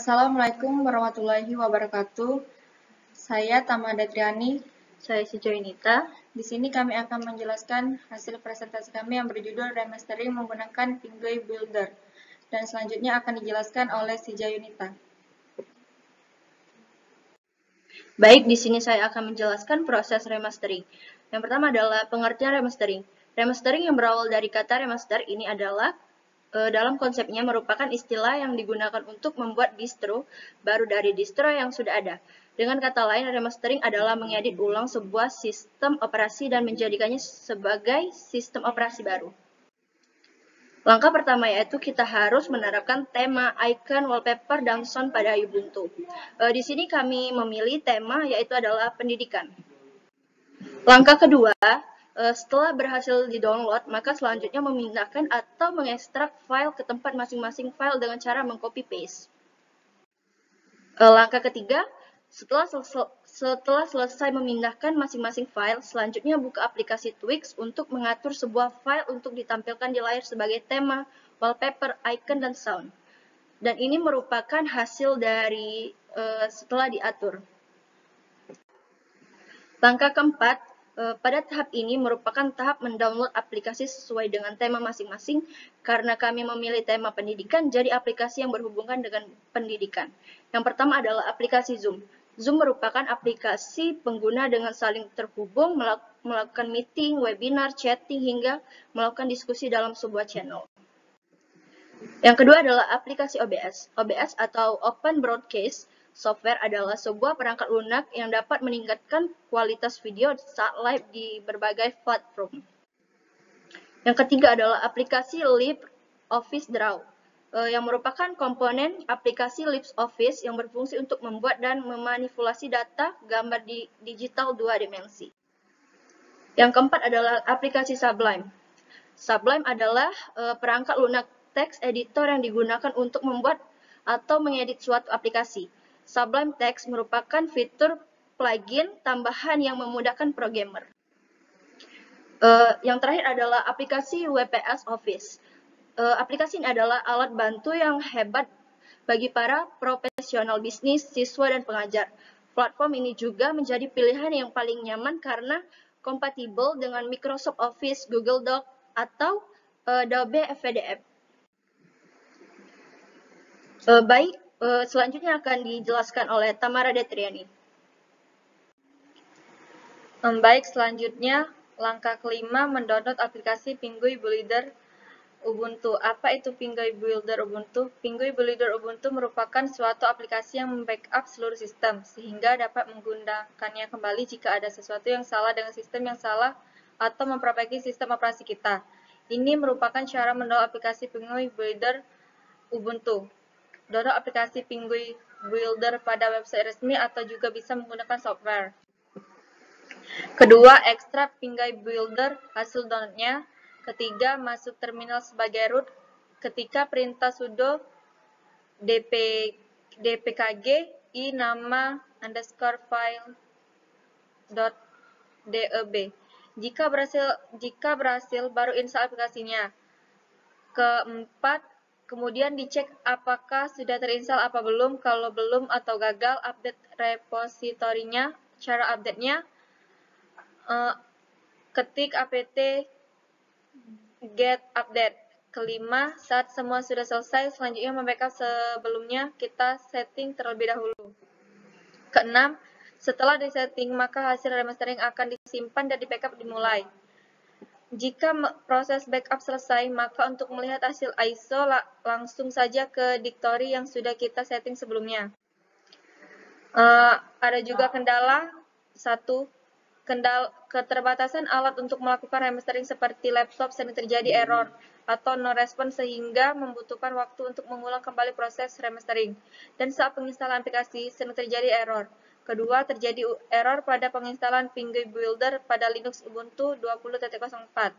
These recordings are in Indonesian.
Assalamualaikum warahmatullahi wabarakatuh. Saya Tama Datriani. Saya Sijoinita. Di sini kami akan menjelaskan hasil presentasi kami yang berjudul Remastering menggunakan Pinguy Builder. Dan selanjutnya akan dijelaskan oleh Sijoinita. Baik, di sini saya akan menjelaskan proses remastering. Yang pertama adalah pengertian remastering. Remastering yang berawal dari kata remaster ini adalah dalam konsepnya merupakan istilah yang digunakan untuk membuat distro baru dari distro yang sudah ada. Dengan kata lain, remastering adalah mengedit ulang sebuah sistem operasi dan menjadikannya sebagai sistem operasi baru. Langkah pertama yaitu kita harus menerapkan tema, icon, wallpaper, dan sound pada Ubuntu. Di sini kami memilih tema yaitu adalah pendidikan. Langkah kedua, setelah berhasil di-download, maka selanjutnya memindahkan atau mengekstrak file ke tempat masing-masing file dengan cara meng-copy paste. Langkah ketiga, setelah selesai memindahkan masing-masing file, selanjutnya buka aplikasi Twix untuk mengatur sebuah file untuk ditampilkan di layar sebagai tema, wallpaper, icon, dan sound. Dan ini merupakan hasil dari setelah diatur. Langkah keempat, pada tahap ini merupakan tahap mendownload aplikasi sesuai dengan tema masing-masing. Karena kami memilih tema pendidikan, jadi aplikasi yang berhubungan dengan pendidikan. Yang pertama adalah aplikasi Zoom. Zoom merupakan aplikasi pengguna dengan saling terhubung, melakukan meeting, webinar, chatting, hingga melakukan diskusi dalam sebuah channel. Yang kedua adalah aplikasi OBS. OBS atau Open Broadcast Software adalah sebuah perangkat lunak yang dapat meningkatkan kualitas video saat live di berbagai platform. Yang ketiga adalah aplikasi LibreOffice Draw, yang merupakan komponen aplikasi LibreOffice yang berfungsi untuk membuat dan memanipulasi data gambar di digital 2 dimensi. Yang keempat adalah aplikasi Sublime. Sublime adalah perangkat lunak text editor yang digunakan untuk membuat atau mengedit suatu aplikasi. Sublime Text merupakan fitur plugin tambahan yang memudahkan programmer. Yang terakhir adalah aplikasi WPS Office. Aplikasi ini adalah alat bantu yang hebat bagi para profesional bisnis, siswa, dan pengajar. Platform ini juga menjadi pilihan yang paling nyaman karena kompatibel dengan Microsoft Office, Google Docs, atau Adobe VDF. Selanjutnya akan dijelaskan oleh Tamara Datriani. Baik, selanjutnya langkah kelima mendownload aplikasi Pinguy Builder Ubuntu. Apa itu Pinguy Builder Ubuntu? Pinguy Builder Ubuntu merupakan suatu aplikasi yang membackup seluruh sistem, sehingga dapat menggunakannya kembali jika ada sesuatu yang salah dengan sistem yang salah atau memperbaiki sistem operasi kita. Ini merupakan cara mendownload aplikasi Pinguy Builder Ubuntu. Download aplikasi Pinguy Builder pada website resmi atau juga bisa menggunakan software. Kedua, ekstrak Pinguy Builder hasil downloadnya. Ketiga, masuk terminal sebagai root. Ketika perintah sudo dpkg i nama underscore file .deb. Jika berhasil, baru install aplikasinya. Keempat, kemudian dicek apakah sudah terinstall apa belum. Kalau belum atau gagal, update repositorinya. Cara update-nya, ketik apt get update. Kelima, saat semua sudah selesai, selanjutnya membackup sebelumnya kita setting terlebih dahulu. Keenam, setelah disetting, maka hasil remastering akan disimpan dan di backup dimulai. Jika proses backup selesai, maka untuk melihat hasil ISO langsung saja ke directory yang sudah kita setting sebelumnya. Ada juga kendala. Satu, keterbatasan alat untuk melakukan remastering seperti laptop sering terjadi error atau no response sehingga membutuhkan waktu untuk mengulang kembali proses remastering. Dan saat penginstalan aplikasi sering terjadi error. Kedua, terjadi error pada penginstalan Pinguy Builder pada Linux Ubuntu 20.04.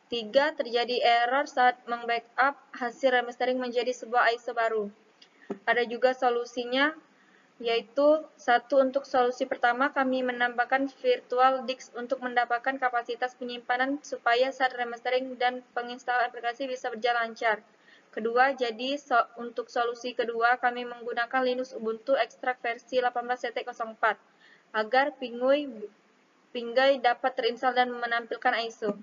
Tiga, terjadi error saat membackup hasil remastering menjadi sebuah ISO baru. Ada juga solusinya, yaitu satu, untuk solusi pertama kami menambahkan virtual disk untuk mendapatkan kapasitas penyimpanan supaya saat remastering dan penginstalan aplikasi bisa berjalan lancar. Kedua, jadi untuk solusi kedua, kami menggunakan Linux Ubuntu Extract versi 18.04 agar Pinguy dapat terinstall dan menampilkan ISO.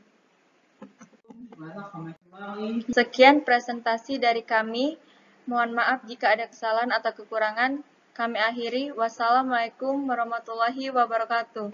Sekian presentasi dari kami. Mohon maaf jika ada kesalahan atau kekurangan. Kami akhiri. Wassalamualaikum warahmatullahi wabarakatuh.